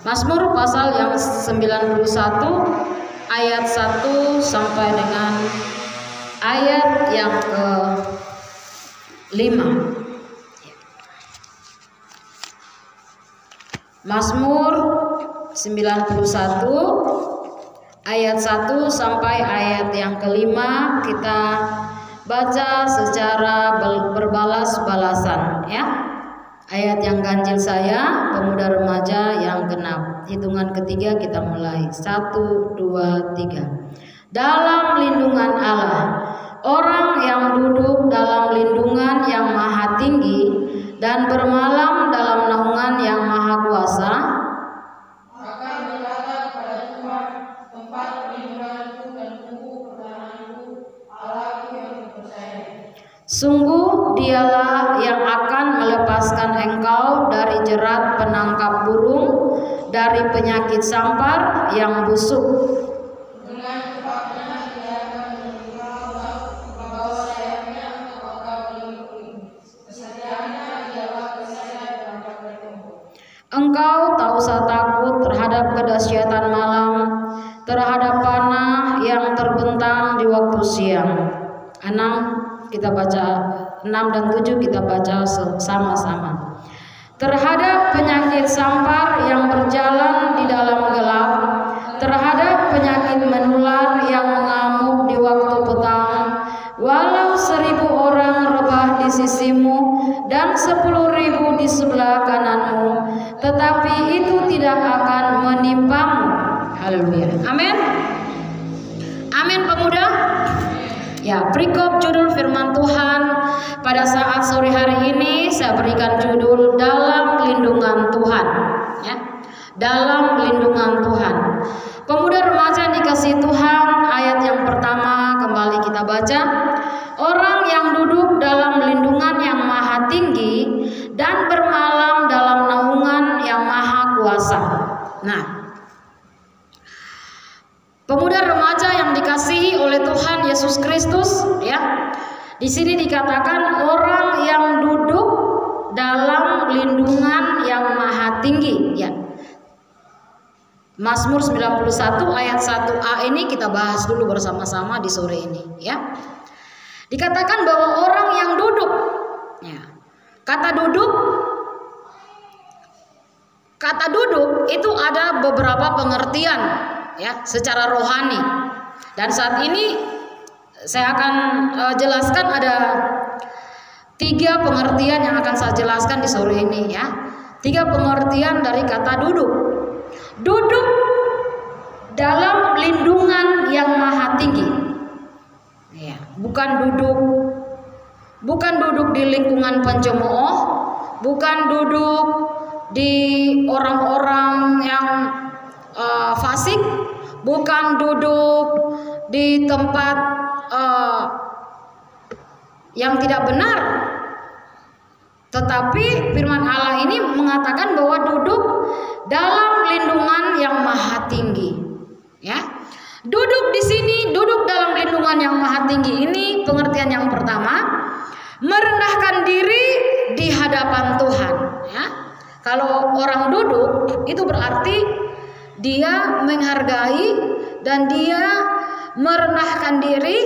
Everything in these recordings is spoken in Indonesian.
Mazmur pasal yang 91 ayat 1 sampai dengan ayat yang ke-5. Mazmur 91 ayat 1 sampai ayat yang ke-5 kita baca secara berbalas-balasan ya. Ayat yang ganjil saya, pemuda remaja yang genap. Hitungan ketiga kita mulai. 1, 2, 3. Dalam lindungan Allah, orang yang duduk dalam lindungan yang maha tinggi dan bermalam dalam naungan yang maha kuasa, akan berkata kepada Tuhan, tempat perlindunganku dan kubu pertahananku, Allahku yang kupercayai. sungguh dialah yang akan melepaskan engkau dari jerat penangkap burung, dari penyakit sampar yang busuk. Dengan tepatnya dia akan membawa sayapnya untuk engkau berlindung. Kesetiaannya ialah kesayap dan dapat tumbuh. Engkau tak usah takut terhadap kedahsyatan malam, terhadap panah yang terbentang di waktu siang. 6 kita baca, 6 dan 7 kita baca sama-sama. Terhadap penyakit sampar yang berjalan di dalam gelap, terhadap penyakit menular yang mengamuk di waktu petang, walau 1000 orang rebah di sisimu dan 10.000 di sebelah kananmu, tetapi itu tidak akan menimpamu. Haleluya. Amin. Amin pemuda. Ya, perikop judul firman Tuhan pada saat sore hari ini saya berikan judul dalam lindungan Tuhan. Ya, dalam lindungan Tuhan. Pemuda remaja yang dikasihi Tuhan, ayat yang pertama kembali kita baca. Orang yang duduk dalam lindungan yang maha tinggi dan bermalam dalam naungan yang maha kuasa. Nah, pemuda remaja yang dikasihi oleh Tuhan Yesus Kristus, ya. Di sini dikatakan orang yang duduk dalam lindungan yang maha tinggi, ya. Mazmur 91 ayat 1a ini kita bahas dulu bersama-sama di sore ini, ya. Dikatakan bahwa orang yang duduk, ya. Kata duduk itu ada beberapa pengertian, ya, secara rohani. Dan saat ini saya akan jelaskan ada 3 pengertian yang akan saya jelaskan di sore ini, ya. 3 pengertian dari kata duduk. Duduk dalam lindungan yang maha tinggi, ya, bukan duduk di lingkungan pencemooh, bukan duduk di orang-orang yang fasik, bukan duduk di tempat yang tidak benar. Tetapi firman Allah ini mengatakan bahwa duduk dalam lindungan yang maha tinggi, ya. Duduk di sini, duduk dalam lindungan yang maha tinggi ini pengertian yang pertama, merendahkan diri di hadapan Tuhan, ya. Kalau orang duduk itu berarti dia menghargai dan dia merendahkan diri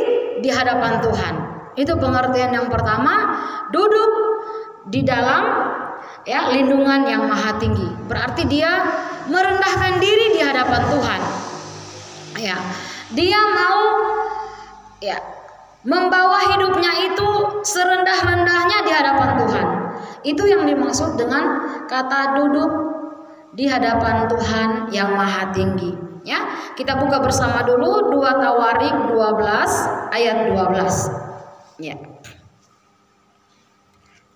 di hadapan Tuhan. Itu pengertian yang pertama, duduk di dalam, ya, lindungan yang maha tinggi. Berarti dia merendahkan diri di hadapan Tuhan. Ya, dia mau, ya, membawa hidupnya itu serendah-rendahnya di hadapan Tuhan. Itu yang dimaksud dengan kata duduk di hadapan Tuhan yang maha tinggi, ya. Kita buka bersama dulu 2 Tawarik 12 ayat 12, ya.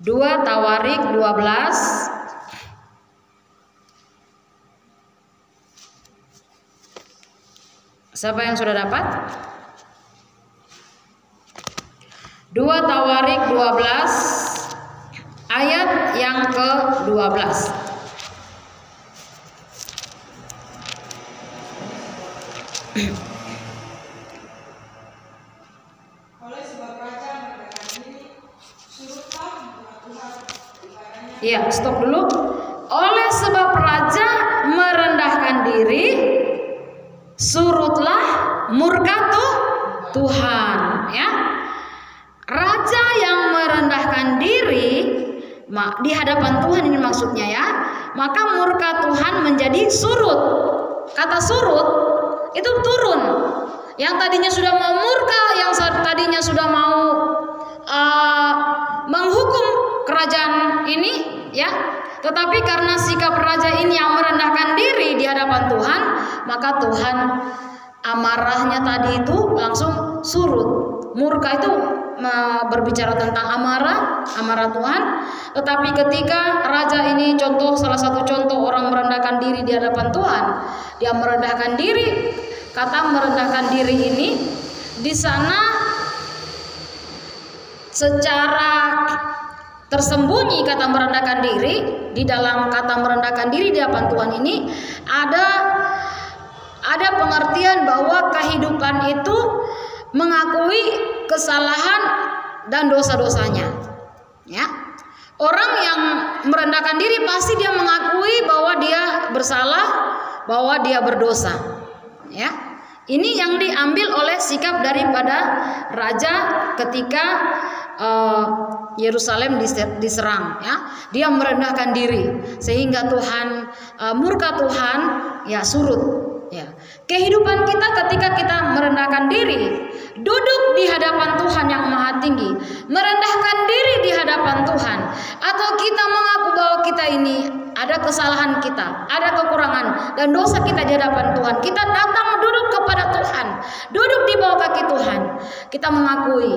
2 Tawarik 12 siapa yang sudah dapat? 2 Tawarik 12 ayat yang ke-12. Oleh sebab raja merendahkan diri, surutlah Tuhan kepadanya. Iya, stop dulu. Oleh sebab raja merendahkan di hadapan Tuhan ini maksudnya ya, maka murka Tuhan menjadi surut. Kata surut itu turun. Yang tadinya sudah mau murka, yang tadinya sudah mau menghukum kerajaan ini ya, tetapi karena sikap raja ini yang merendahkan diri di hadapan Tuhan, maka Tuhan amarahnya tadi itu langsung surut. Murka itu berbicara tentang amarah Tuhan. Tetapi ketika raja ini salah satu contoh orang merendahkan diri di hadapan Tuhan, dia merendahkan diri. Kata merendahkan diri ini di sana secara tersembunyi, kata merendahkan diri, di dalam kata merendahkan diri di hadapan Tuhan ini ada pengertian bahwa kehidupan itu mengakui kesalahan dan dosa-dosanya. Ya. Orang yang merendahkan diri pasti dia mengakui bahwa dia bersalah, bahwa dia berdosa. Ya. Ini yang diambil oleh sikap daripada raja ketika Yerusalem diserang ya. Dia merendahkan diri sehingga murka Tuhan ya surut. Ya. Kehidupan kita ketika kita merendahkan diri, duduk di hadapan Tuhan yang Maha Tinggi, merendahkan diri di hadapan Tuhan, atau kita mengaku bahwa kita ini ada kesalahan kita, ada kekurangan dan dosa kita di hadapan Tuhan, kita datang duduk kepada Tuhan, duduk di bawah kaki Tuhan, kita mengakui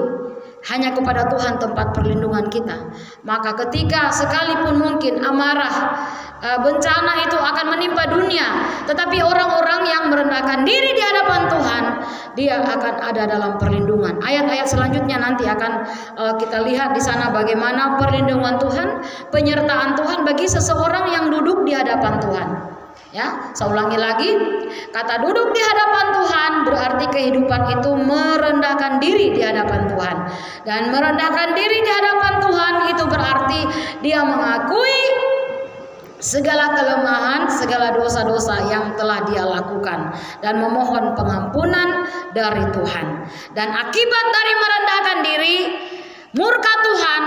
hanya kepada Tuhan tempat perlindungan kita. Maka ketika sekalipun mungkin amarah, bencana itu akan menimpa dunia, tetapi orang-orang yang merendahkan diri di hadapan Tuhan, dia akan ada dalam perlindungan. Ayat-ayat selanjutnya nanti akan kita lihat di sana bagaimana perlindungan Tuhan, penyertaan Tuhan bagi seseorang yang duduk di hadapan Tuhan. Ya, saya ulangi lagi, kata duduk di hadapan Tuhan berarti kehidupan itu merendahkan diri di hadapan Tuhan. Dan merendahkan diri di hadapan Tuhan itu berarti dia mengakui segala kelemahan, segala dosa-dosa yang telah dia lakukan dan memohon pengampunan dari Tuhan. Dan akibat dari merendahkan diri, murka Tuhan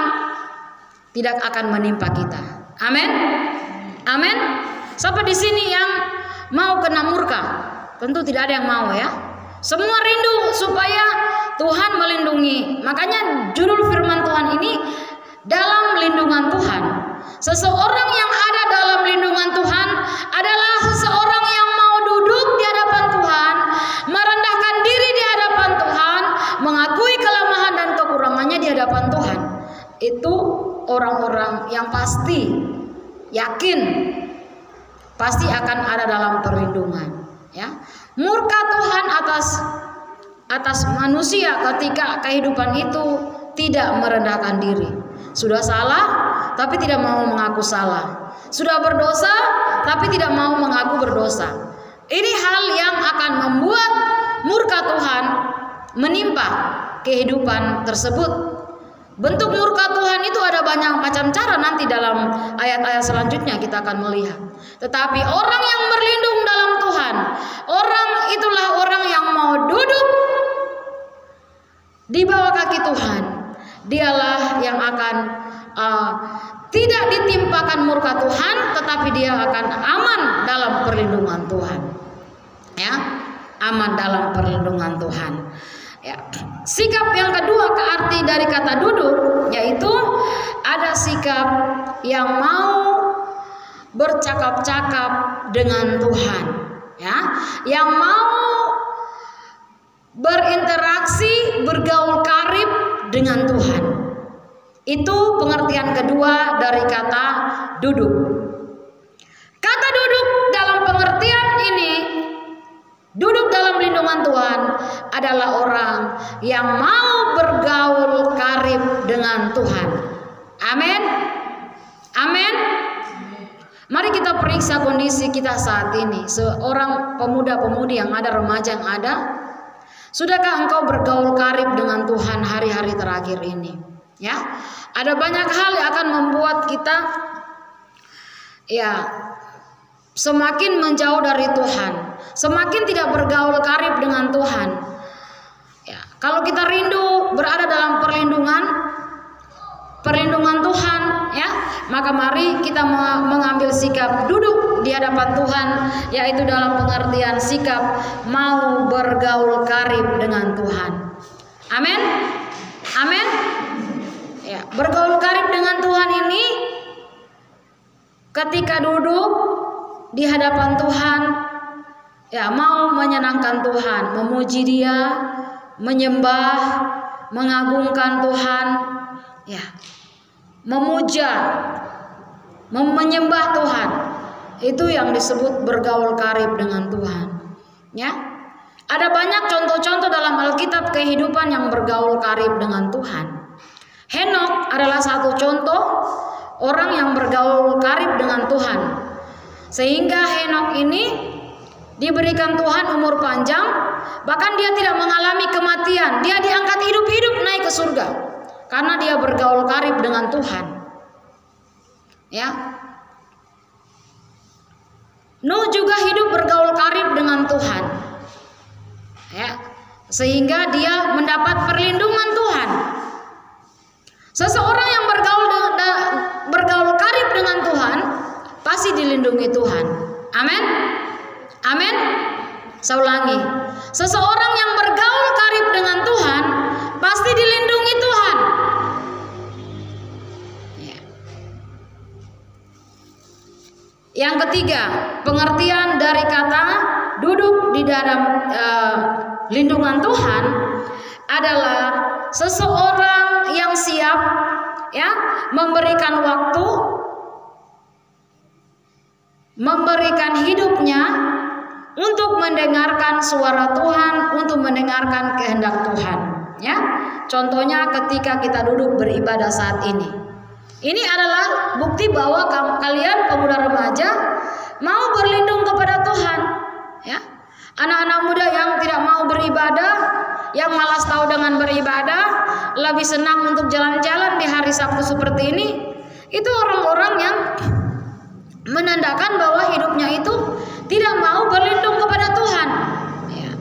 tidak akan menimpa kita. Amin. Amin. Siapa di sini yang mau kena murka? Tentu tidak ada yang mau ya. Semua rindu supaya Tuhan melindungi. Makanya judul firman Tuhan ini dalam lindungan Tuhan. Seseorang yang ada dalam lindungan Tuhan adalah seseorang yang mau duduk di hadapan Tuhan, merendahkan diri di hadapan Tuhan, mengakui kelemahan dan kekurangannya di hadapan Tuhan. Itu orang-orang yang pasti yakin pasti akan ada dalam perlindungan ya. Murka Tuhan atas manusia ketika kehidupan itu tidak merendahkan diri. Sudah salah tapi tidak mau mengaku salah. Sudah berdosa tapi tidak mau mengaku berdosa. Ini hal yang akan membuat murka Tuhan menimpa kehidupan tersebut. Bentuk murka Tuhan itu ada banyak macam cara, nanti dalam ayat-ayat selanjutnya kita akan melihat. Tetapi orang yang berlindung dalam Tuhan, orang itulah orang yang mau duduk di bawah kaki Tuhan. Dialah yang akan tidak ditimpakan murka Tuhan, tetapi dia akan aman dalam perlindungan Tuhan. Ya, aman dalam perlindungan Tuhan. Ya. Sikap yang kedua ke arti dari kata duduk, yaitu ada sikap yang mau bercakap-cakap dengan Tuhan, ya, yang mau berinteraksi, bergaul karib dengan Tuhan. Itu pengertian kedua dari kata duduk. Kata duduk dalam pengertian ini, duduk dalam lindungan Tuhan adalah orang yang mau bergaul karib dengan Tuhan. Amin. Amin. Mari kita periksa kondisi kita saat ini. Seorang pemuda-pemudi yang ada, remaja yang ada, sudahkah engkau bergaul karib dengan Tuhan hari-hari terakhir ini? Ya, ada banyak hal yang akan membuat kita semakin menjauh dari Tuhan, semakin tidak bergaul karib dengan Tuhan. Ya, kalau kita rindu berada dalam perlindungan Tuhan, ya, maka mari kita mengambil sikap duduk di hadapan Tuhan, yaitu dalam pengertian sikap mau bergaul karib dengan Tuhan. Amin. Amin. Ya, bergaul karib dengan Tuhan ini ketika duduk di hadapan Tuhan, ya, mau menyenangkan Tuhan, memuji Dia, menyembah, mengagungkan Tuhan, ya, memuja, menyembah Tuhan. Itu yang disebut bergaul karib dengan Tuhan. Ya, ada banyak contoh-contoh dalam Alkitab kehidupan yang bergaul karib dengan Tuhan. Henok adalah satu contoh orang yang bergaul karib dengan Tuhan, sehingga Henok ini diberikan Tuhan umur panjang, bahkan dia tidak mengalami kematian. Dia diangkat hidup-hidup naik ke surga karena dia bergaul karib dengan Tuhan. Ya, Nuh juga hidup bergaul karib dengan Tuhan, ya, sehingga dia mendapat perlindungan Tuhan. Seseorang yang bergaul karib dengan Tuhan pasti dilindungi Tuhan. Amin. Amin. Saya ulangi, seseorang yang bergaul karib dengan Tuhan pasti dilindungi Tuhan. Ya. Yang ketiga, pengertian dari kata duduk di dalam lindungan Tuhan adalah seseorang yang siap, ya, memberikan waktu, memberikan hidupnya untuk mendengarkan suara Tuhan, untuk mendengarkan kehendak Tuhan. Ya, contohnya ketika kita duduk beribadah saat ini. Ini adalah bukti bahwa kalian pemuda remaja mau berlindung kepada Tuhan. Ya, anak-anak muda yang tidak mau beribadah, yang malas tahu dengan beribadah, lebih senang untuk jalan-jalan di hari Sabtu seperti ini, itu orang-orang yang menandakan bahwa hidupnya itu tidak mau berlindung kepada Tuhan, ya.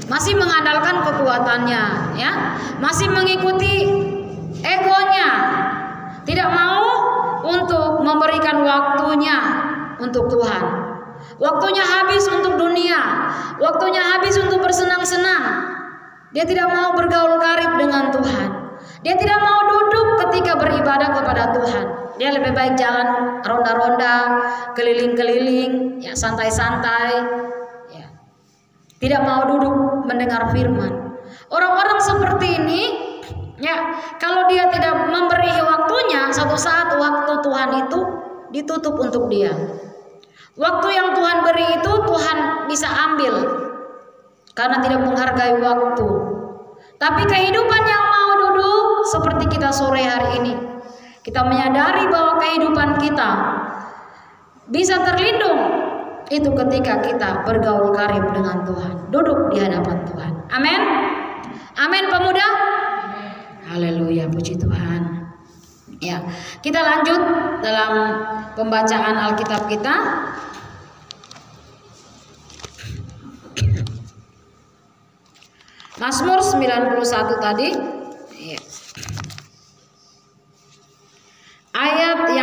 Masih mengandalkan kekuatannya, ya, masih mengikuti egonya, tidak mau untuk memberikan waktunya untuk Tuhan. Waktunya habis untuk dunia, waktunya habis untuk bersenang-senang. Dia tidak mau bergaul karib dengan Tuhan. Dia tidak mau duduk ketika beribadah kepada Tuhan. Dia lebih baik jalan ronda-ronda, keliling-keliling, ya, santai-santai, ya. Tidak mau duduk mendengar firman. Orang-orang seperti ini, ya, kalau dia tidak memberi waktunya, satu saat waktu Tuhan itu ditutup untuk dia. Waktu yang Tuhan beri itu Tuhan bisa ambil karena tidak menghargai waktu. Tapi kehidupan yang mau duduk seperti kita sore hari ini, kita menyadari bahwa kehidupan kita bisa terlindung itu ketika kita bergaul karib dengan Tuhan, duduk di hadapan Tuhan. Amin. Amin pemuda. Haleluya, puji Tuhan. Ya, kita lanjut dalam pembacaan Alkitab kita. Mazmur 91 tadi, ya. Ayat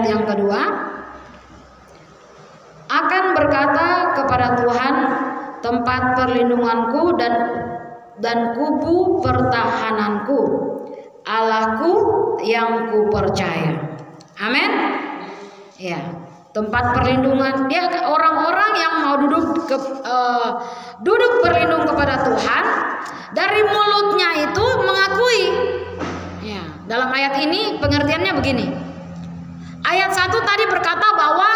yang kedua akan berkata kepada Tuhan, tempat perlindunganku dan kubu pertahananku, Allahku yang ku percaya. Amin. Ya, tempat perlindungan. Dia orang-orang yang mau duduk berlindung kepada Tuhan, dari mulutnya itu mengakui. Ya, dalam ayat ini pengertiannya begini. Ayat 1 tadi berkata bahwa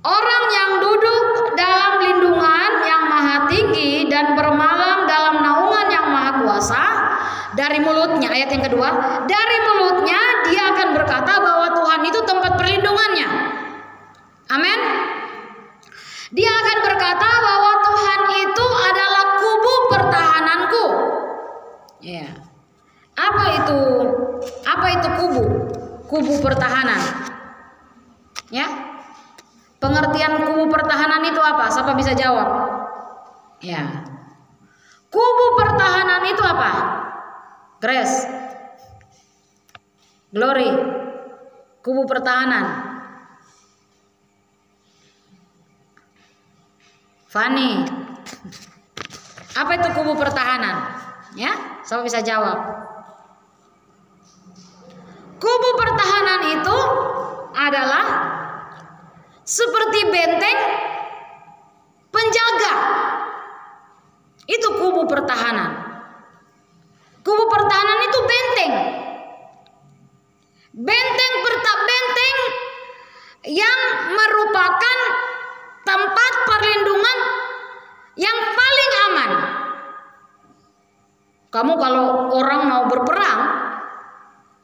orang yang duduk dalam lindungan yang maha tinggi dan bermalam dalam naungan yang maha kuasa, dari mulutnya, ayat yang kedua, dari mulutnya dia akan berkata bahwa Tuhan itu tempat perlindungannya. Amin. Dia akan berkata bahwa Tuhan itu adalah kubu pertahananku. Ya. Apa itu kubu? Kubu pertahanan. Ya. Pengertian kubu pertahanan itu apa? Siapa bisa jawab? Ya. Kubu pertahanan itu apa? Grace. Glory. Kubu pertahanan. Fani. Apa itu kubu pertahanan? Ya, siapa bisa jawab? Kubu pertahanan itu adalah seperti benteng penjaga. Itu kubu pertahanan. Kubu pertahanan itu benteng. Benteng yang merupakan tempat perlindungan yang paling aman. Kamu kalau orang mau berperang,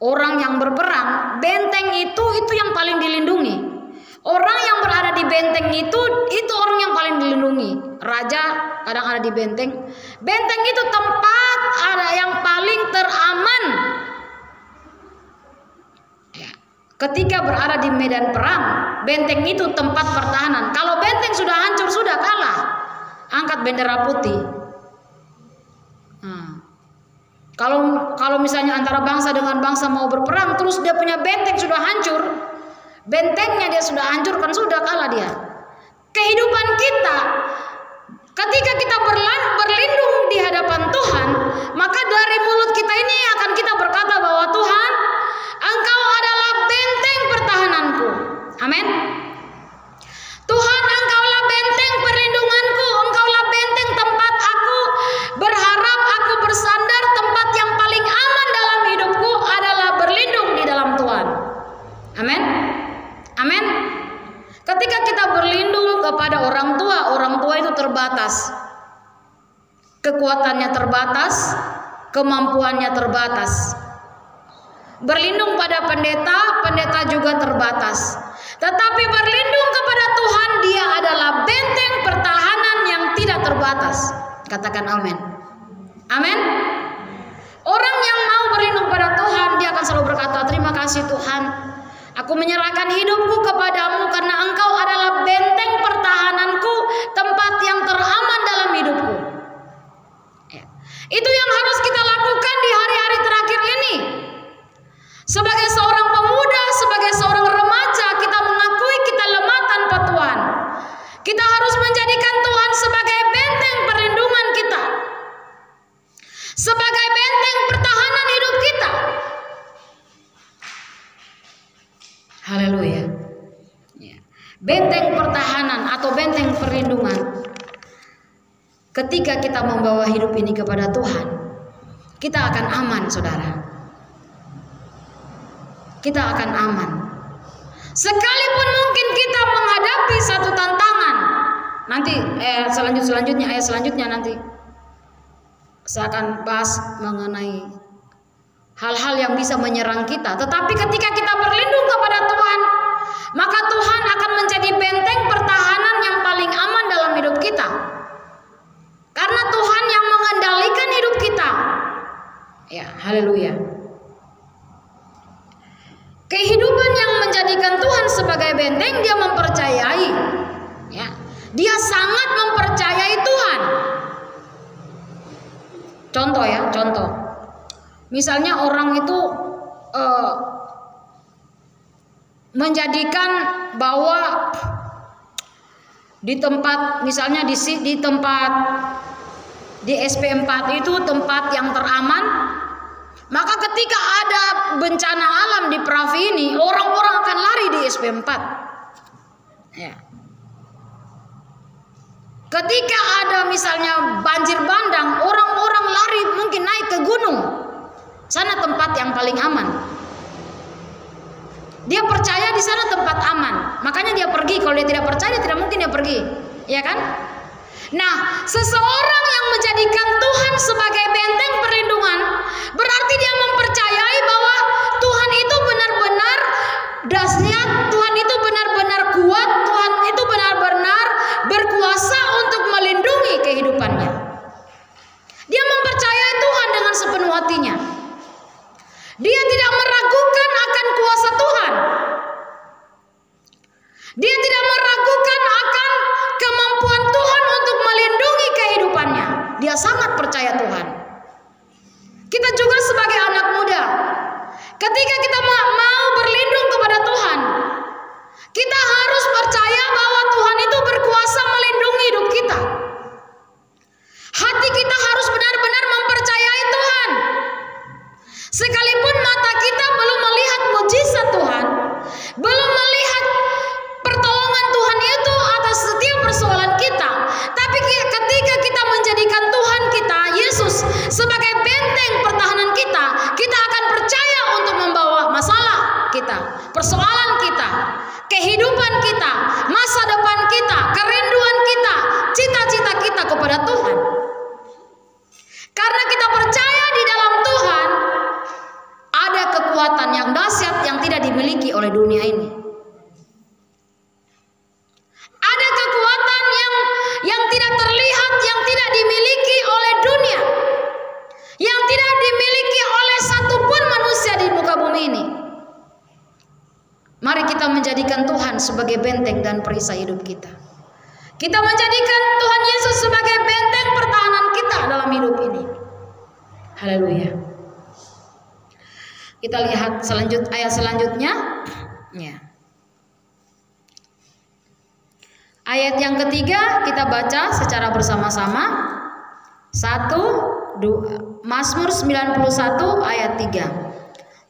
orang yang berperang, benteng itu yang paling dilindungi. Orang yang berada di benteng itu orang yang paling dilindungi. Raja kadang ada di benteng. Benteng itu tempat ada yang paling teraman. Ya. Ketika berada di medan perang, benteng itu tempat pertahanan. Kalau benteng sudah hancur, sudah kalah. Angkat bendera putih. Kalau misalnya antara bangsa dengan bangsa mau berperang, terus dia punya benteng sudah hancur, bentengnya dia sudah hancurkan, sudah kalah dia. Kehidupan kita, ketika kita berlindung di hadapan Tuhan, maka dari mulut kita ini akan kita berkata bahwa Tuhan, Engkau adalah benteng pertahananku. Amin. Tuhan, Engkaulah benteng perlindunganku, Engkaulah benteng tempat aku berharap, aku bersandar. Tempat yang paling aman dalam hidupku adalah berlindung di dalam Tuhan. Amin. Amin. Ketika kita berlindung kepada orang tua itu terbatas. Kekuatannya terbatas, kemampuannya terbatas. Berlindung pada pendeta juga terbatas. Tetapi berlindung kepada Tuhan, dia adalah benteng pertahanan yang tidak terbatas. Katakan amin. Amin. Orang yang mau berlindung pada Tuhan, dia akan selalu berkata, terima kasih Tuhan, aku menyerahkan hidupku kepadamu karena Engkau adalah benteng pertahananku, tempat yang teraman dalam hidupku. Ya. Itu yang harus kita lakukan di hari-hari terakhir ini. Sebagai seorang pemuda, sebagai seorang remaja, kita mengakui kita lemah tanpa Tuhan. Kita harus menjadikan Tuhan sebagai benteng perlindungan kita, sebagai benteng pertahanan hidup kita. Haleluya. Ya. Benteng pertahanan atau benteng perlindungan. Ketika kita membawa hidup ini kepada Tuhan, kita akan aman, saudara. Kita akan aman. Sekalipun mungkin kita menghadapi satu tantangan. Nanti selanjutnya ayat selanjutnya nanti saya akan bahas mengenai hal-hal yang bisa menyerang kita. Tetapi ketika kita berlindung kepada Tuhan, maka Tuhan akan menjadi benteng pertahanan yang paling aman dalam hidup kita. Karena Tuhan yang mengendalikan hidup kita. Ya, haleluya. Kehidupan yang menjadikan Tuhan sebagai benteng, dia mempercayai. Ya, dia sangat mempercayai Tuhan. Contoh ya, contoh. Misalnya orang itu menjadikan bahwa di tempat, misalnya di tempat di SP4 itu tempat yang teraman, maka ketika ada bencana alam di Pravi ini, orang-orang akan lari di SP4. Ya. Ketika ada misalnya banjir bandang, orang-orang lari mungkin naik ke gunung. Sana tempat yang paling aman. Dia percaya di sana tempat aman, makanya dia pergi. Kalau dia tidak percaya, tidak mungkin dia pergi, ya kan? Nah, seseorang yang menjadikan Tuhan sebagai benteng perlindungan, berarti dia mempercayai bahwa Tuhan itu benar-benar dahsyat, Tuhan itu benar-benar kuat, Tuhan itu benar-benar berkuasa untuk melindungi kehidupannya. Dia mempercayai Tuhan dengan sepenuh hatinya. Dia tidak meragukan akan kuasa Tuhan. Dia tidak meragukan akan kemampuan Tuhan untuk melindungi kehidupannya. Dia sangat percaya Tuhan. Kita juga sebagai anak muda, ketika kita Mari kita menjadikan Tuhan sebagai benteng dan perisai hidup kita. Kita menjadikan Tuhan Yesus sebagai benteng pertahanan kita dalam hidup ini. Haleluya. Kita lihat ayat selanjutnya. Ya. Ayat yang ketiga kita baca secara bersama-sama. 1, 2, Mazmur 91 ayat 3.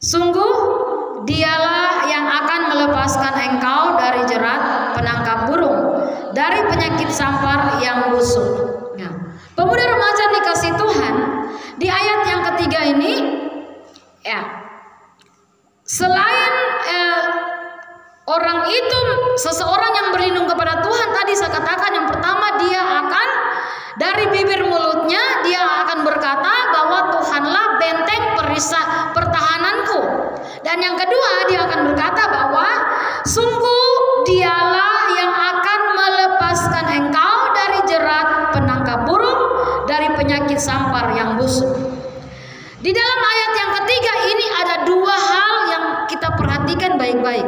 Sungguh Dialah yang akan melepaskan engkau dari jerat penangkap burung, dari penyakit sampar yang busuk. Nah, pemuda remaja dikasih Tuhan, di ayat yang ketiga ini, ya, selain orang itu, seseorang yang berlindung kepada Tuhan, tadi saya katakan yang pertama dia akan dari bibir mulutnya dia akan berkata bahwa Tuhanlah benteng perisai pertahananku. Dan yang kedua dia akan berkata bahwa sungguh Dialah yang akan melepaskan engkau dari jerat penangkap burung, dari penyakit sampar yang busuk. Di dalam ayat yang ketiga ini ada dua hal yang kita perhatikan baik-baik.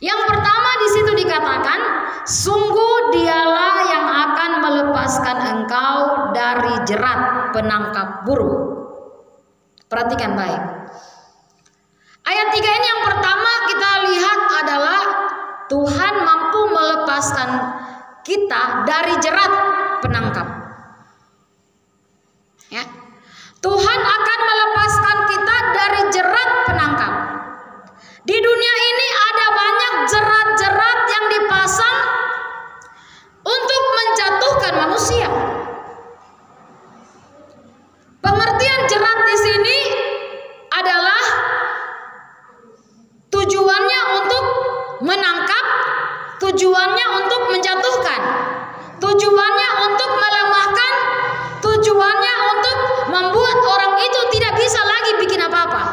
Yang pertama di situ dikatakan sungguh Dialah yang akan melepaskan engkau dari jerat penangkap burung. Perhatikan baik. Ayat 3 ini yang pertama kita lihat adalah Tuhan mampu melepaskan kita dari jerat penangkap. Ya. Tuhan akan melepaskan kita dari jerat penangkap. Di dunia ini ada banyak jerat-jerat yang dipasang untuk menjatuhkan manusia. Pengertian jerat di sini adalah tujuannya untuk menangkap, tujuannya untuk menjatuhkan, tujuannya untuk melemahkan, tujuannya untuk membuat orang itu tidak bisa lagi bikin apa-apa.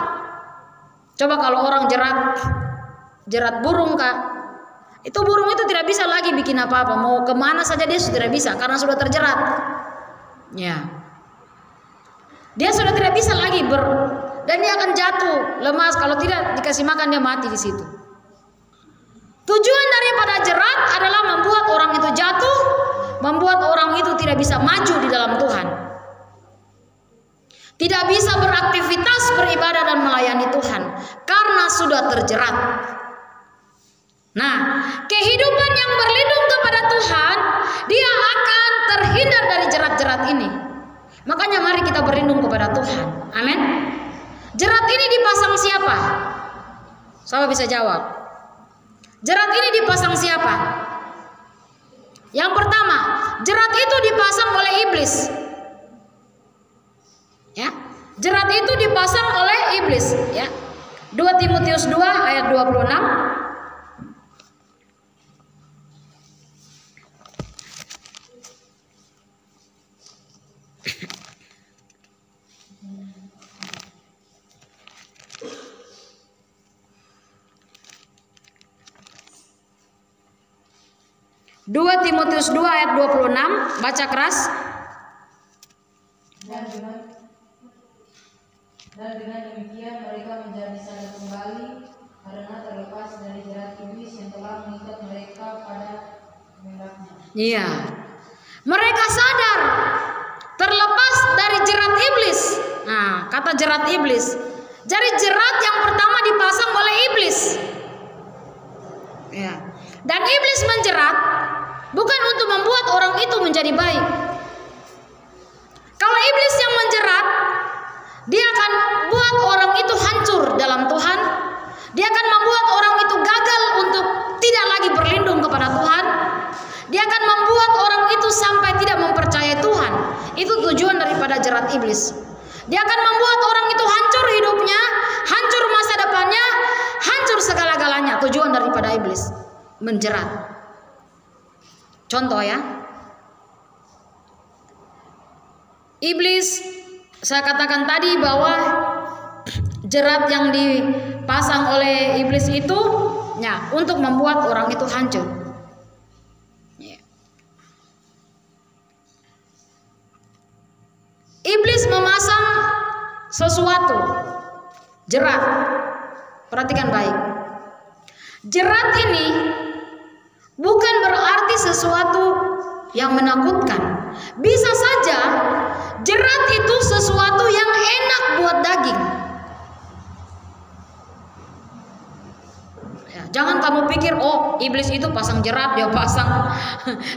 Coba kalau orang jerat burung kak, itu burung itu tidak bisa lagi bikin apa-apa, mau kemana saja dia sudah tidak bisa karena sudah terjerat. Ya, dia sudah tidak bisa lagi dan dia akan jatuh, lemas, kalau tidak dikasih makan dia mati di situ. Tujuan daripada jerat adalah membuat orang itu jatuh, membuat orang itu tidak bisa maju di dalam Tuhan, tidak bisa beraktivitas, beribadah dan melayani Tuhan karena sudah terjerat. Nah, kehidupan yang berlindung kepada Tuhan, dia akan terhindar dari jerat-jerat ini. Makanya mari kita berlindung kepada Tuhan. Amin. Jerat ini dipasang siapa? Sahabat bisa jawab. Jerat ini dipasang siapa? Yang pertama, jerat itu dipasang oleh iblis. Ya, jerat itu dipasang oleh iblis. Ya, 2 Timotius 2 ayat 26. Dua Timotius 2 ayat 26, baca keras. Dan dengan demikian mereka menjadi sadar kembali karena terlepas dari jerat iblis yang telah mengikat mereka pada kehendaknya. Iya, mereka sadar terlepas dari jerat iblis. Nah, kata jerat iblis, jadi jerat yang pertama dipasang oleh iblis. Ya, dan iblis menjerat bukan untuk membuat orang itu menjadi baik. Kalau iblis yang menjerat, dia akan buat orang itu hancur dalam Tuhan. Dia akan membuat orang itu gagal untuk tidak lagi berlindung kepada Tuhan. Dia akan membuat orang itu sampai tidak mempercayai Tuhan. Itu tujuan daripada jerat iblis. Dia akan membuat orang itu hancur hidupnya, hancur masa depannya, hancur segala-galanya. Tujuan daripada iblis menjerat. Contoh ya, iblis, saya katakan tadi bahwa jerat yang dipasang oleh iblis itu ya, untuk membuat orang itu hancur. Ya. Iblis memasang sesuatu, jerat. Perhatikan baik. Jerat ini bukan berarti sesuatu yang menakutkan. Bisa saja jerat itu sesuatu yang enak buat daging. Ya, jangan kamu pikir, oh iblis itu pasang jerat, dia pasang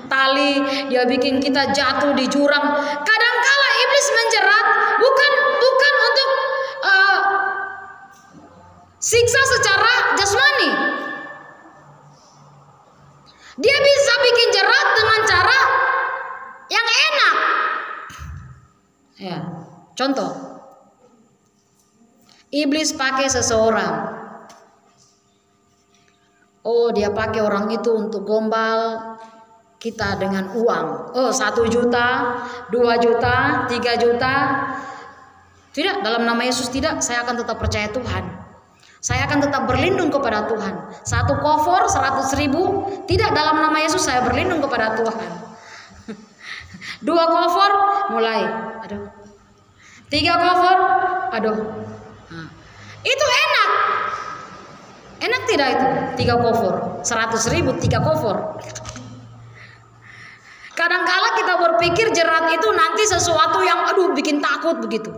tali, dia bikin kita jatuh di jurang. Kadangkala iblis menjerat bukan untuk siksa secara jasmani. Dia bisa bikin jerat dengan cara yang enak. Ya, contoh. Iblis pakai seseorang. Oh, dia pakai orang itu untuk gombal kita dengan uang. Oh, 1 juta, 2 juta, 3 juta. Tidak, dalam nama Yesus tidak. Saya akan tetap percaya Tuhan. Saya akan tetap berlindung kepada Tuhan. 1 kofor 100.000, tidak, dalam nama Yesus saya berlindung kepada Tuhan. 2 kofor mulai, aduh. 3 kofor, aduh. Nah, itu enak. Enak tidak itu? 3 kofor 100.000, 3 kofor. Kadangkala kita berpikir jerat itu nanti sesuatu yang aduh bikin takut begitu.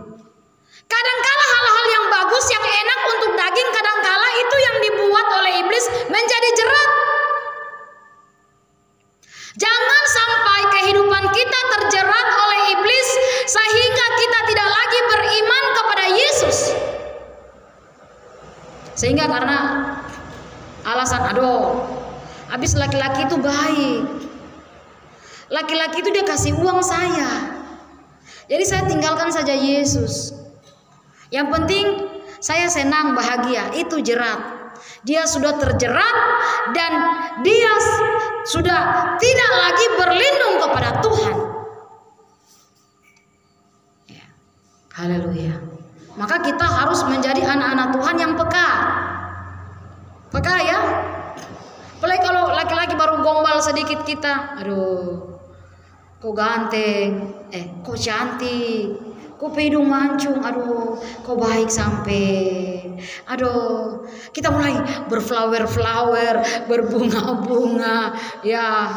Kadangkala hal-hal yang bagus, yang enak untuk daging, kadangkala itu yang dibuat oleh iblis menjadi jerat. Jangan sampai kehidupan kita terjerat oleh iblis sehingga kita tidak lagi beriman kepada Yesus. Sehingga karena alasan, aduh, habis laki-laki itu baik. Laki-laki itu dia kasih uang saya. Jadi saya tinggalkan saja Yesus. Yang penting saya senang, bahagia. Itu jerat. Dia sudah terjerat dan dia sudah tidak lagi berlindung kepada Tuhan. Ya. Haleluya. Maka kita harus menjadi anak-anak Tuhan yang peka. Peka ya. Apalagi kalau laki-laki baru gombal sedikit kita, aduh, kok ganteng, kok cantik, kok hidung mancung, aduh, kok baik sampai, aduh, kita mulai berflower-flower, berbunga-bunga, ya,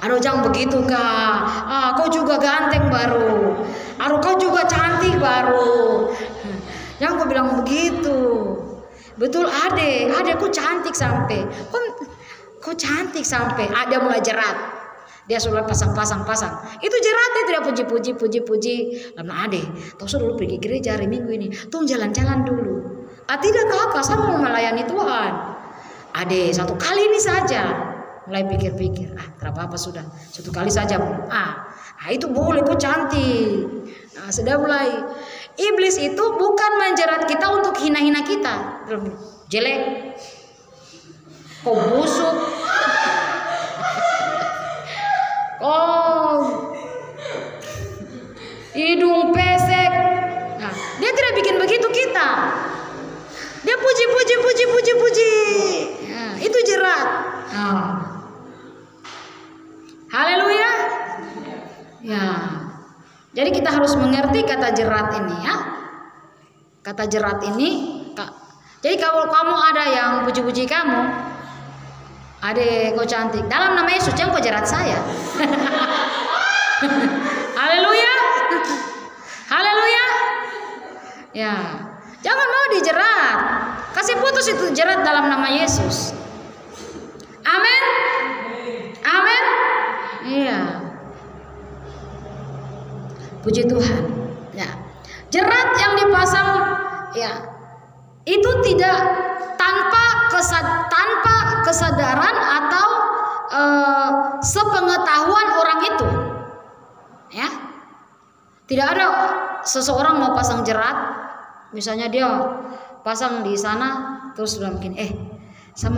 aduh jangan begitu kak, kau juga ganteng baru, aduh kau juga cantik baru, jangan kau bilang begitu, betul ade kok cantik sampai, kok cantik sampai, ada mulai jerat. Dia sudah pasang. Itu jeratnya tidak puji. Lama ade, kau sudah dulu pergi gereja hari Minggu ini. Tunggu jalan-jalan dulu. Tidak kakak, saya mau melayani Tuhan. Ade, 1 kali ini saja. Mulai pikir-pikir, tidak apa-apa sudah. 1 kali saja. Itu boleh, kok cantik. Sudah mulai. Iblis itu bukan menjerat kita untuk hina-hina kita. Jelek. Kau busuk. Oh, hidung pesek. Dia tidak bikin begitu kita. Dia puji. Itu jerat. Haleluya. Ya. Jadi kita harus mengerti kata jerat ini ya. Kata jerat ini. Jadi kalau kamu ada yang puji-puji kamu, adek kau cantik, dalam nama Yesus jangan kau jerat saya. Haleluya. Haleluya. Ya, jangan mau dijerat. Kasih putus itu jerat dalam nama Yesus. Amin. Amin. Iya. Puji Tuhan. Ya. Jerat yang dipasang ya itu tidak tanpa kesadaran atau sepengetahuan orang itu, ya. Tidak ada seseorang mau pasang jerat, misalnya dia pasang di sana, terus bilang mungkin, saya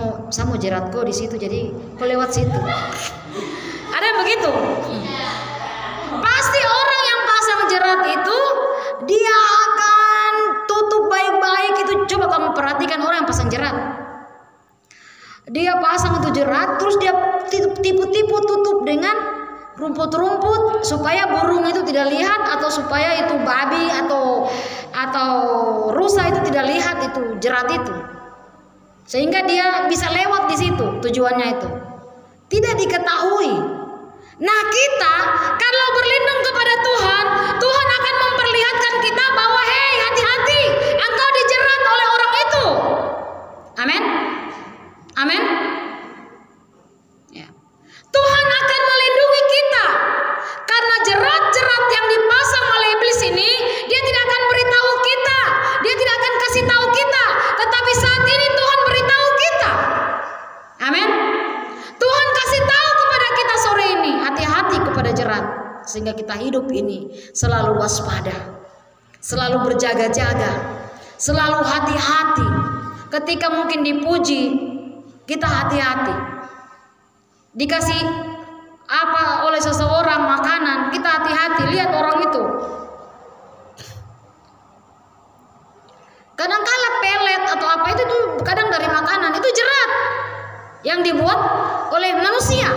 mau jerat kau di situ, jadi kau lewat situ. Ada yang begitu? Pasti orang yang pasang jerat itu dia akan tutup baik-baik itu. Coba kamu perhatikan orang yang pasang jerat. Dia pasang itu jerat, terus dia tipu-tipu tutup dengan rumput-rumput supaya burung itu tidak lihat, atau supaya itu babi atau rusa itu tidak lihat itu jerat itu. sehingga dia bisa lewat di situ tujuannya itu. Tidak diketahui. Nah, kita kalau berlindung kepada Tuhan, Tuhan akan memperlihatkan kita bahwa hei, hati-hati, engkau dijerat oleh orang itu. Amin. Amin. Ya. Tuhan akan melindungi kita karena jerat-jerat yang dipasang oleh iblis ini, dia tidak akan beritahu kita, dia tidak akan kasih tahu kita, tetapi saat ini Tuhan beritahu kita. Amin. Tuhan kasih tahu kepada kita sore ini, hati-hati kepada jerat, sehingga kita hidup ini selalu waspada, selalu berjaga-jaga, selalu hati-hati. Ketika mungkin dipuji, kita hati-hati. Dikasih apa oleh seseorang makanan, kita hati-hati, lihat orang itu. Kadang-kala pelet atau apa itu tuh kadang dari makanan, itu jerat yang dibuat oleh manusia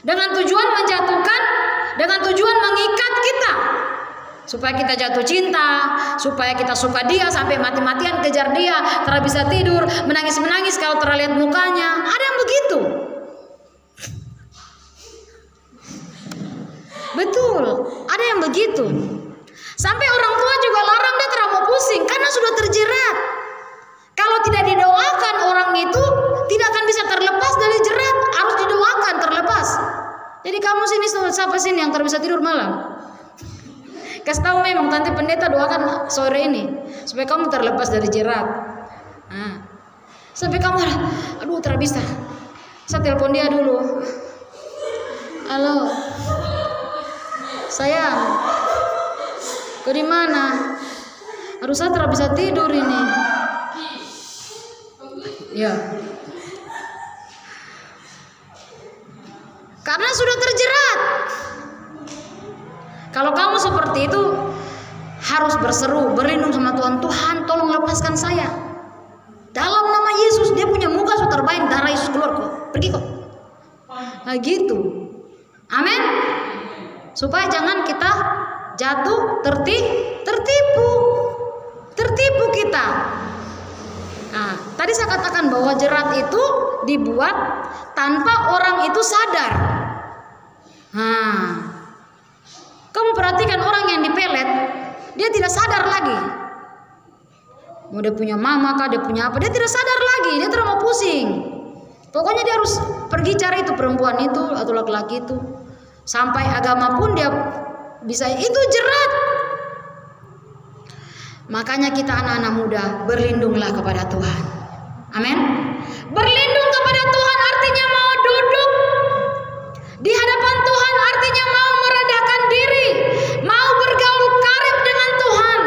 dengan tujuan menjatuhkan, dengan tujuan mengikat kita supaya kita jatuh cinta, supaya kita suka dia sampai mati-matian kejar dia, tak bisa tidur, menangis-menangis kalau terlihat mukanya. Ada yang begitu. Betul, ada yang begitu. Sampai orang tua juga larang dia terlalu pusing karena sudah terjerat. Kalau tidak didoakan, orang itu tidak akan bisa terlepas dari jerat. Harus didoakan terlepas. Jadi kamu sini, siapa sini yang tak bisa tidur malam? Kasih tahu memang Tante Pendeta doakan sore ini supaya kamu terlepas dari jerat. Nah, sampai kamu, aduh tak bisa. Saya telepon dia dulu. Halo, sayang, kau di mana? Aduh saya tak bisa tidur ini. Ya. Karena sudah terjerat. Kalau kamu seperti itu harus berseru, berlindung sama Tuhan. Tuhan, tolong lepaskan saya. Dalam nama Yesus, dia punya muka sudah terbayang, darah Yesus keluar kok. Pergi kok. Nah gitu. Amin. Supaya jangan kita jatuh tertipu kita. Nah, tadi saya katakan bahwa jerat itu dibuat tanpa orang itu sadar. Nah, kamu perhatikan orang yang dipelet, dia tidak sadar lagi. Mau dia punya mama kah, dia punya apa, dia tidak sadar lagi, dia terlalu pusing. Pokoknya dia harus pergi cari itu perempuan itu atau laki-laki itu. Sampai agama pun dia bisa, itu jerat. Makanya kita anak-anak muda berlindunglah kepada Tuhan. Amin. Berlindung kepada Tuhan artinya mau duduk di hadapan Tuhan, artinya mau merendahkan diri, mau bergaul karib dengan Tuhan,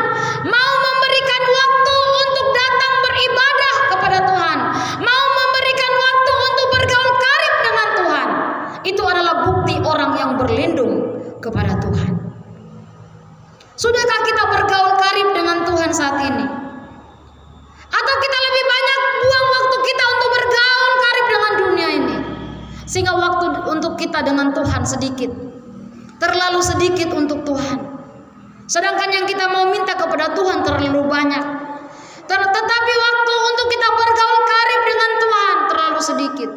mau memberikan waktu untuk datang beribadah kepada Tuhan, mau memberikan waktu untuk bergaul karib dengan Tuhan. Itu adalah bukti orang yang berlindung kepada Tuhan. Sudahkah kita bergaul karib dengan Tuhan saat ini? Atau kita lebih banyak buang waktu kita untuk bergaul karib dengan dunia ini, sehingga waktu untuk kita dengan Tuhan sedikit, terlalu sedikit untuk Tuhan. Sedangkan yang kita mau minta kepada Tuhan terlalu banyak. Tetapi waktu untuk kita bergaul karib dengan Tuhan terlalu sedikit.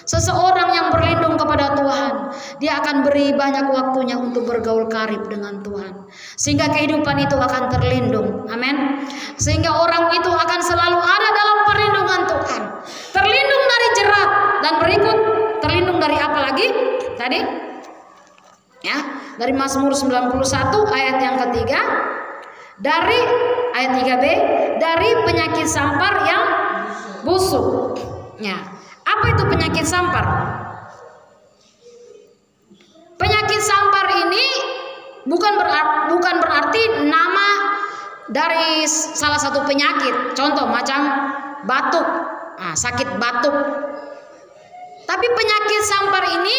Seseorang yang berlindung kepada Tuhan, dia akan beri banyak waktunya untuk bergaul karib dengan Tuhan, sehingga kehidupan itu akan terlindung. Amin. Sehingga orang itu akan selalu ada dalam perlindungan Tuhan, terlindung dari jerat. Dan berikut, terlindung dari apa lagi tadi? Ya, dari Mazmur 91 ayat yang ketiga, dari ayat 3b, dari penyakit sampar yang busuk. Ya. Apa itu penyakit sampar? Penyakit sampar ini bukan berarti nama dari salah satu penyakit. Contoh macam batuk, sakit batuk. Tapi penyakit sampar ini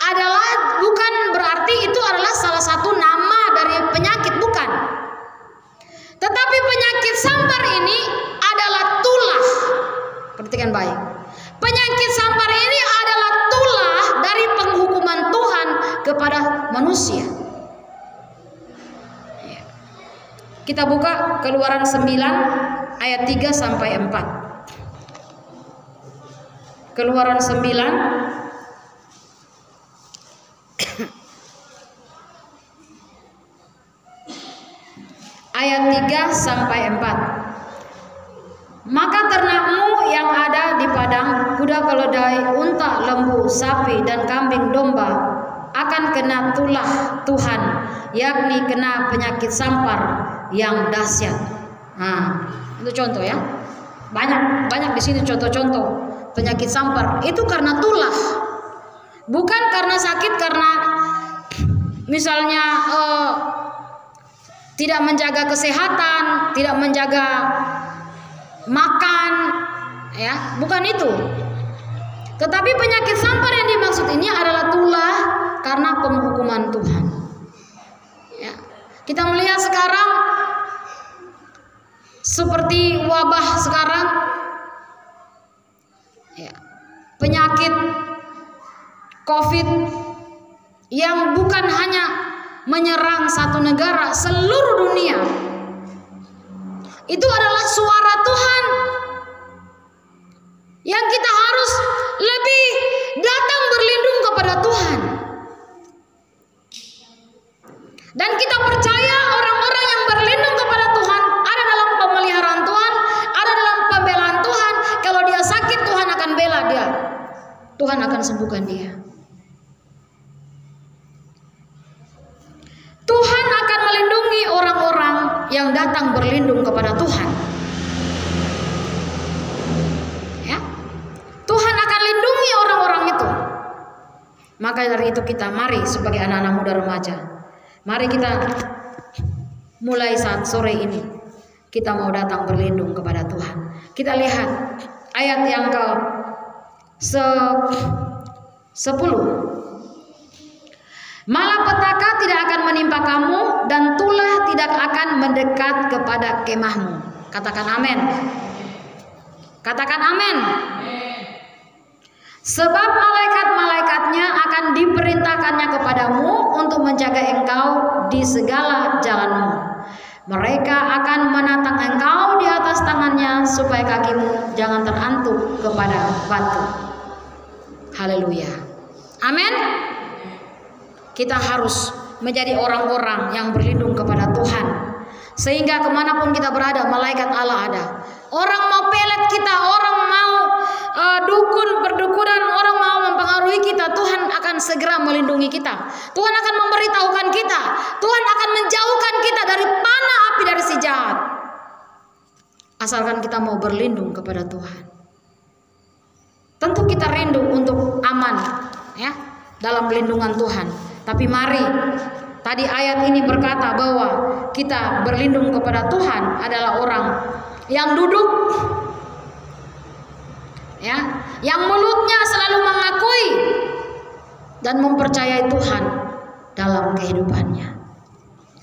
adalah bukan berarti itu adalah salah satu nama dari penyakit, bukan. Tetapi penyakit sampar ini adalah tulah. Perhatikan baik. Penyakit sampar ini adalah tulah dari penghukuman Tuhan kepada manusia. Kita buka Keluaran 9 ayat 3 sampai 4. Keluaran 9 ayat 3 sampai 4. Maka ternakmu yang ada di padang, kuda keledai, unta, lembu, sapi, dan kambing domba akan kena tulah Tuhan, yakni kena penyakit sampar yang dahsyat. Nah, itu contoh ya. Banyak di sini contoh-contoh penyakit sampar. Itu karena tulah, bukan karena sakit, karena misalnya tidak menjaga kesehatan, tidak menjaga makan, ya, bukan itu. Tetapi penyakit sampar yang dimaksud ini adalah tulah karena penghukuman Tuhan. Ya. Kita melihat sekarang seperti wabah sekarang, ya, penyakit COVID yang bukan hanya menyerang satu negara, seluruh dunia. Itu adalah suara Tuhan yang kita harus lebih datang berlindung kepada Tuhan. Dan kita percaya orang-orang yang berlindung kepada Tuhan ada dalam pemeliharaan Tuhan, ada dalam pembelaan Tuhan. Kalau dia sakit, Tuhan akan bela dia, Tuhan akan sembuhkan dia. Tuhan akan melindungi orang-orang yang datang berlindung kepada Tuhan. Ya, Tuhan akan lindungi orang-orang itu. Maka dari itu kita mari sebagai anak-anak muda remaja, mari kita mulai saat sore ini kita mau datang berlindung kepada Tuhan. Kita lihat ayat yang ke 10. Malapetaka tidak akan menimpa kamu dan tulah tidak akan mendekat kepada kemahmu. Katakan amin. Katakan amin. Sebab malaikat-malaikatnya akan diperintahkannya kepadamu untuk menjaga engkau di segala jalanmu. Mereka akan menatang engkau di atas tangannya supaya kakimu jangan terantuk kepada batu. Haleluya. Amin. Kita harus menjadi orang-orang yang berlindung kepada Tuhan, sehingga kemanapun kita berada, malaikat Allah ada. Orang mau pelet kita, orang mau perdukunan, orang mau mempengaruhi kita, Tuhan akan segera melindungi kita. Tuhan akan memberitahukan kita, Tuhan akan menjauhkan kita dari panah api dari si jahat, asalkan kita mau berlindung kepada Tuhan. Tentu kita rindu untuk aman, ya, dalam lindungan Tuhan. Tapi mari, tadi ayat ini berkata bahwa kita berlindung kepada Tuhan adalah orang yang duduk, ya, yang mulutnya selalu mengakui dan mempercayai Tuhan dalam kehidupannya.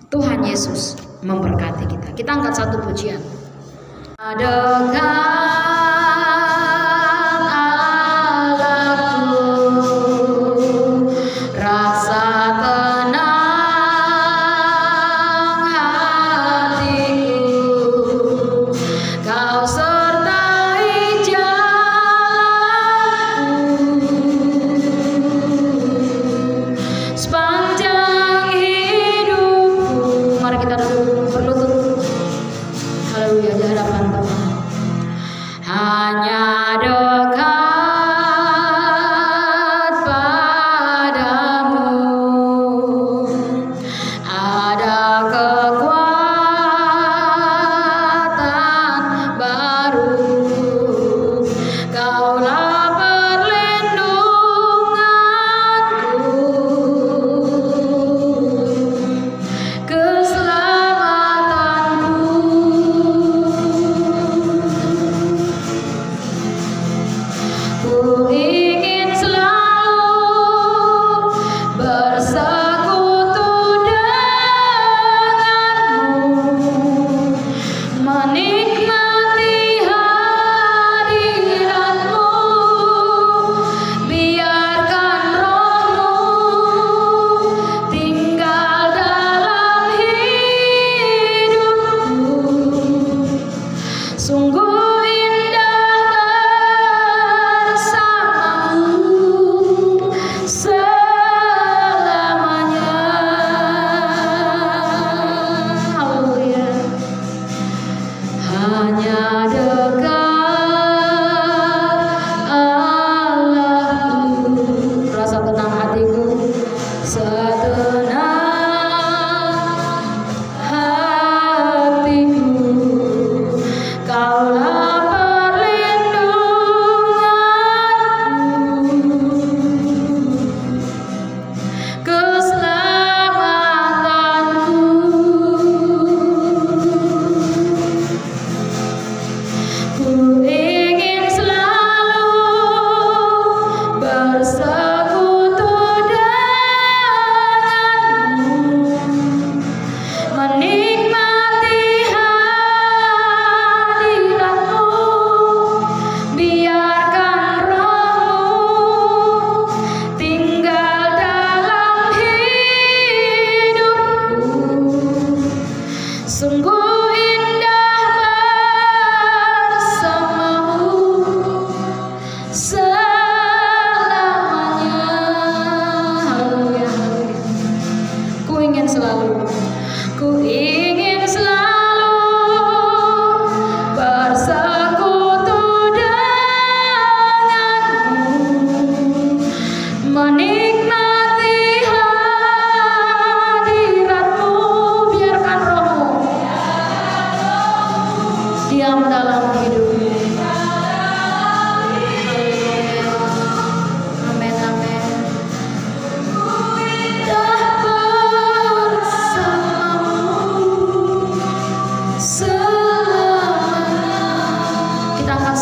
Tuhan Yesus memberkati kita. Kita angkat satu pujian.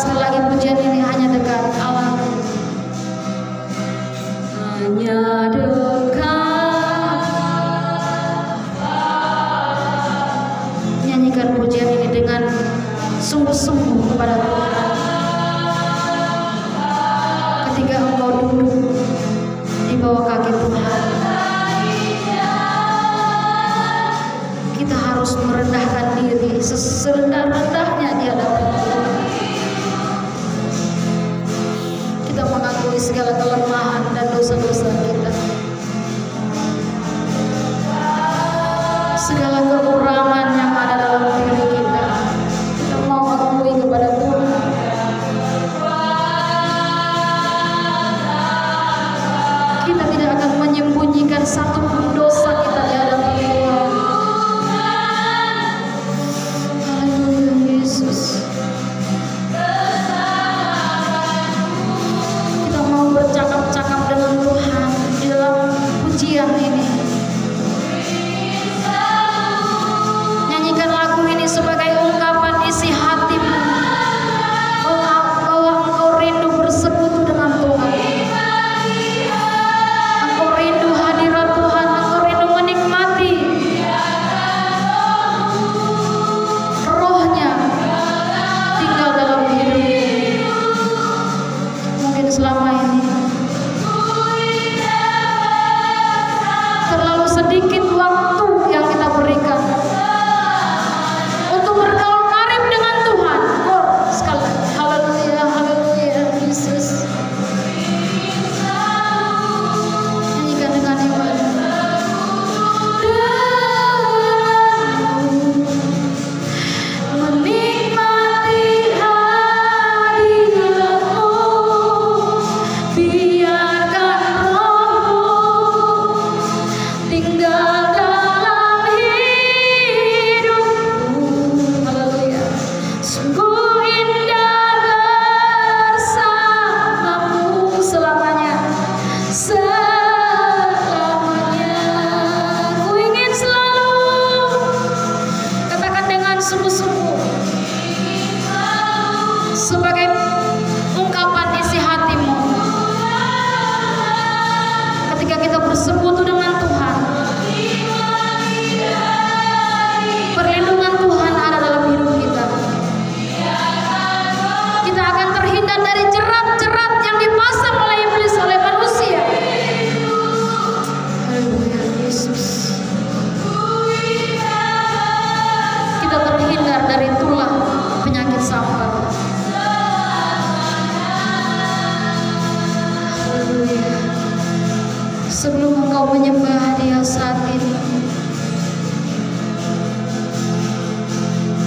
sekali lagi pujian ini hanya dekat Allah. Hanya dekat. Nyanyikan pujian ini dengan sungguh-sungguh kepada Tuhan. Ketika engkau duduk di bawah kaki Tuhan, kita harus merendahkan diri serendah-rendahnya di hadapan Tuhan. Kita mengakui segala kelemahan dan dosa-dosa kita, segala kekurangan yang ada dalam diri kita. Kita mau akui kepada Tuhan. Kita tidak akan menyembunyikan satu pun dosa kita di hadapan Tuhan. Haleluya Yesus. Kita mau bercakap-cakap dengan Tuhan di dalam pujian ini. Nyanyikan lagu ini sebagai ungkapan isi hatimu bahwa engkau rindu bersekutu dengan Tuhan. Engkau rindu hadirat Tuhan, engkau rindu menikmati Roh-Nya tinggal dalam hidupmu. Mungkin selama ini terlalu sedikit waktu yang kita berikan untuk bergaul karib dengan Tuhan. Oh, sekali lagi. Haleluya, haleluya Yesus. Nyanyikan dengan iman. Menikmati hadirat-Mu, biarkan Roh-Mu tinggal dalam hidupku. Haleluya. Sungguh indah bersamamu selamanya. Selamanya. Ku ingin selalu, katakan dengan sungguh-sungguh, sebagai ungkapan isi hatimu. Ketika kita bersekutu dengan Tuhan, perlindungan Tuhan ada dalam hidup kita. Kita akan terhindar dari jerat-jerat yang dipasang oleh iblis, oleh manusia. Haleluya Yesus. Kita terhindar dari tulah penyakit sampar. Haleluya. Sebelum engkau menyembah Dia saat ini,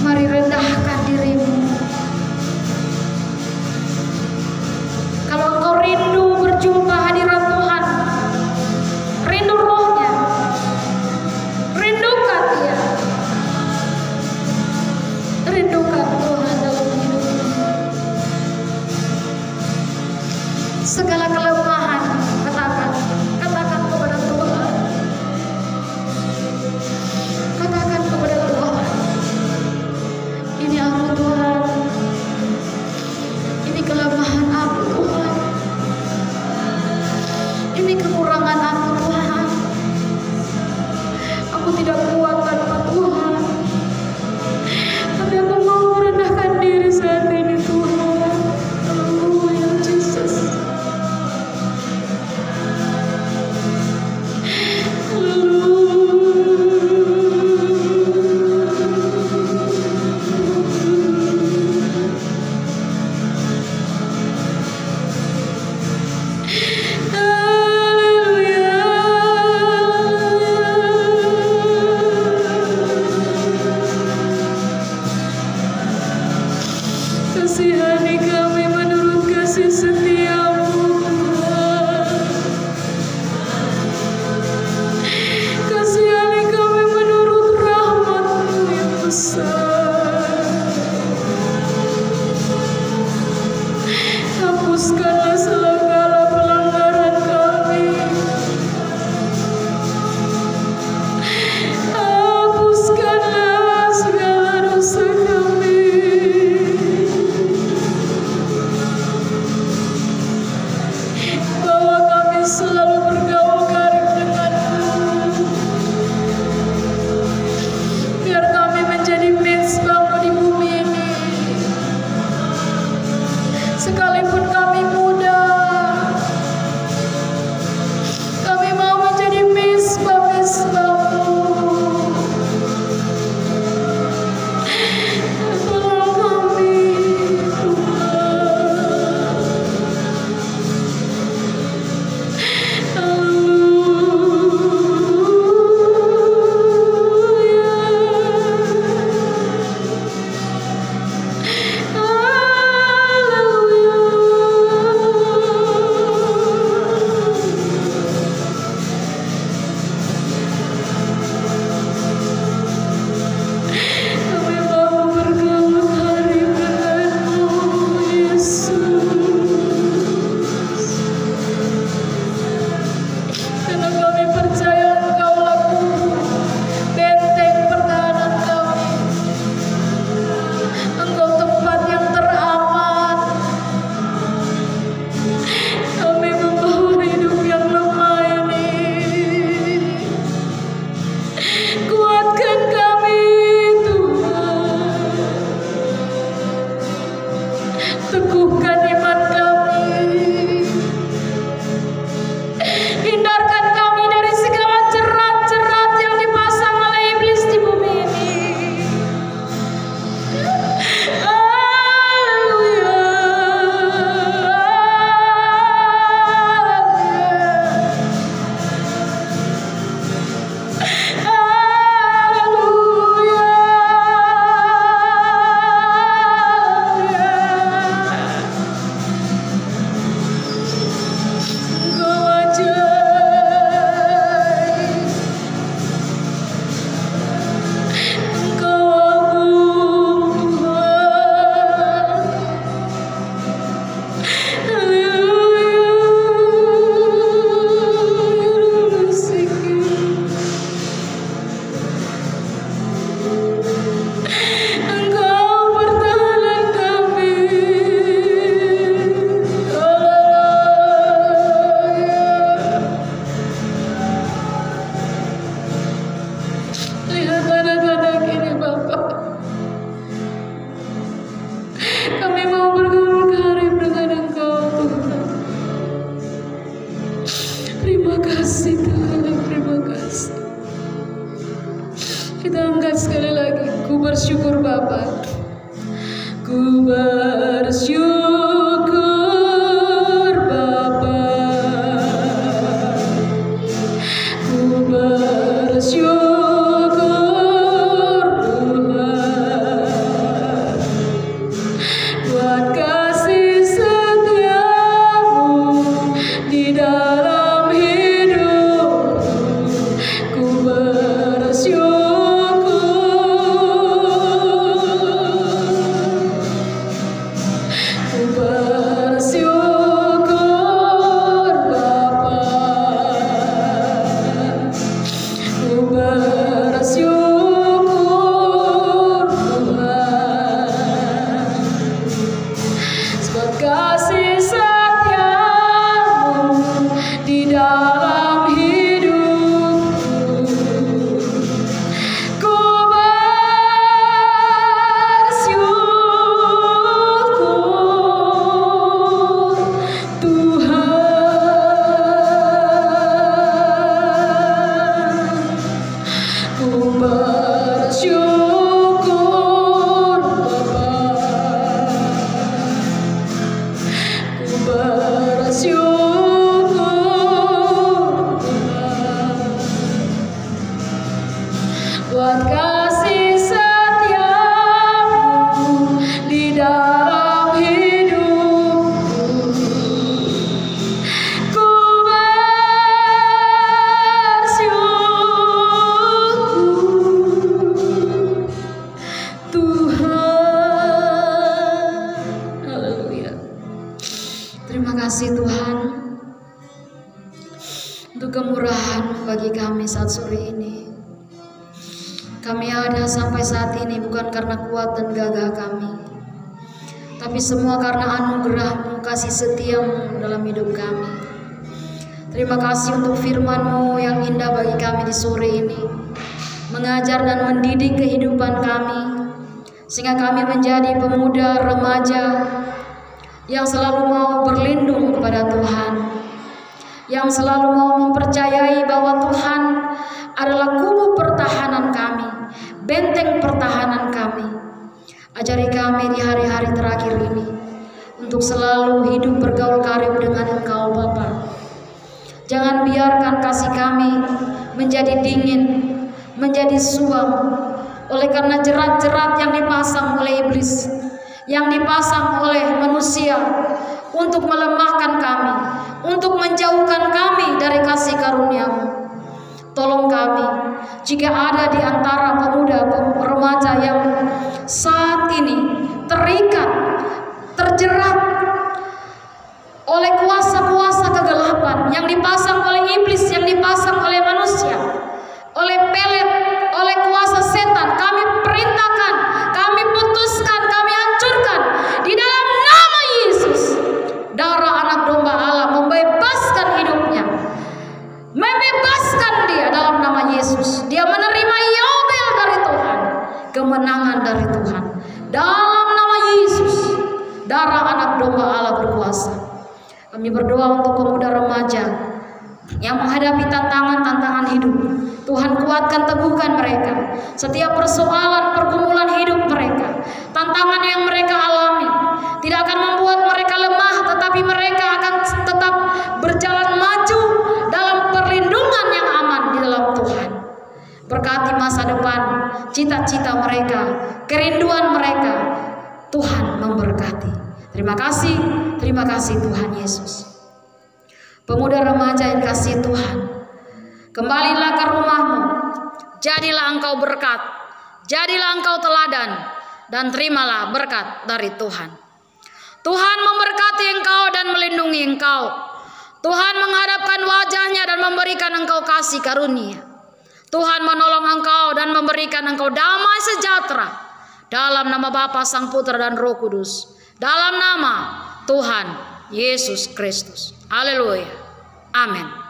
mari rendahkan dirimu. Kalau engkau rindu berjumpa hadirat Tuhan, rindu Roh-Nya, rindukan Dia, rindukan Tuhan dalam hidupmu. Segala kelemahan, katakan kepada Tuhan. Katakan kepada Tuhan, ini aku Tuhan, ini kelemahan aku Tuhan, ini kekurangan aku Tuhan. Aku tidak kuat tanpa Tuhan, tapi aku mau merendahkan diri saat ini Tuhan. Haleluya Yesus. Kasihani kami menurut kasih setiamu Tuhan. Kasihani kami menurut rahmat-Mu yang besar. Hapuskanlah segala pelanggaran kami. Hapuskanlah segala dosa kami. Sekalipun kami muda, kami mau menjadi misbah-misbah-Mu. Tolong kami, kami mau bergelut hari dengan-Mu, Yesus. Karena kami percaya Engkaulah benteng pertahanan kami. Engkau tempat yang teraman. Kami membawa hidup yang lemah ini. Kuatkan kami, Tuhan. Teguhkan iman kami. Hindarkan kami dari segala jerat-jerat yang dipasang oleh iblis di bumi ini. Haleluya. Haleluya. Engkau ajaib, Engkau agung, Tuhan. Engkau pertahanan kami. Lihat anak-anak ini, Bapak. Kami mau bergaul karib dengan Engkau, Tuhan. Terima kasih, Tuhan. Terima kasih. Kita angkat sekali lagi. Ku bersyukur, Bapak. Ku bersyukur, Bapak. Ku bersyukur, Tuhan, buat kasih setiamu di dalam hidup. Ku bersyukur, ku bersyukur, Bapak. Ku bersyukur, Tuhan, sebab kasih setiamu di dalam hidupku. Ku bersyukur, Tuhan. Ku bersyukur, Bapak. Ku bersyukur, Tuhan, buat kasih setiamu di dalam hidupku. Ku bersyukur, Tuhan. Haleluya. Terima kasih, Tuhan, untuk kemurahan bagi kami saat sore ini. Kami ada sampai saat ini bukan karena kuat dan gagah kami, tapi semua karena anugerah-Mu, kasih setia-Mu dalam hidup kami. Terima kasih untuk firman-Mu yang indah bagi kami di sore ini, mengajar dan mendidik kehidupan kami, sehingga kami menjadi pemuda, remaja, yang selalu mau berlindung kepada Tuhan, yang selalu mau mempercayai bahwa Tuhan adalah kubu pertahanan kami, benteng pertahanan kami. Ajari kami di hari-hari terakhir ini untuk selalu hidup bergaul karib dengan Engkau Bapa. Jangan biarkan kasih kami menjadi dingin, menjadi suam oleh karena jerat-jerat yang dipasang oleh iblis, yang dipasang oleh manusia untuk melemahkan kami, untuk menjauhkan kami dari kasih karunia-Mu. Tolong kami jika ada di antara pemuda remaja yang saat ini terikat, terjerat oleh kuasa-kuasa kegelapan yang dipasang oleh iblis, yang dipasang oleh manusia, oleh pelet, oleh kuasa setan, kami perintahkan, kami putuskan, kami hancurkan di dalam nama Yesus. Darah anak domba Allah membebaskan hidupnya, membebaskan dia dalam nama Yesus. Dia menerima Yobel dari Tuhan, kemenangan dari Tuhan dalam nama Yesus. Darah anak domba Allah berkuasa. Kami berdoa untuk pemuda remaja yang menghadapi tantangan-tantangan hidup. Tuhan kuatkan, teguhkan mereka. Setiap persoalan, pergumulan hidup mereka, tantangan yang mereka alami tidak akan membuat mereka lemah, tetapi mereka akan tetap berjalan maju dalam perlindungan yang aman di dalam Tuhan. Berkati masa depan, cita-cita mereka, kerinduan mereka, Tuhan memberkati. Terima kasih Tuhan Yesus. Pemuda remaja yang kasih Tuhan, kembalilah ke rumahmu, jadilah engkau berkat, jadilah engkau teladan, dan terimalah berkat dari Tuhan. Tuhan memberkati engkau dan melindungi engkau. Tuhan menghadapkan wajahnya dan memberikan engkau kasih karunia. Tuhan menolong engkau dan memberikan engkau damai sejahtera. Dalam nama Bapa, Sang Putra, dan Roh Kudus. Dalam nama Tuhan Yesus Kristus. Haleluya. Amin.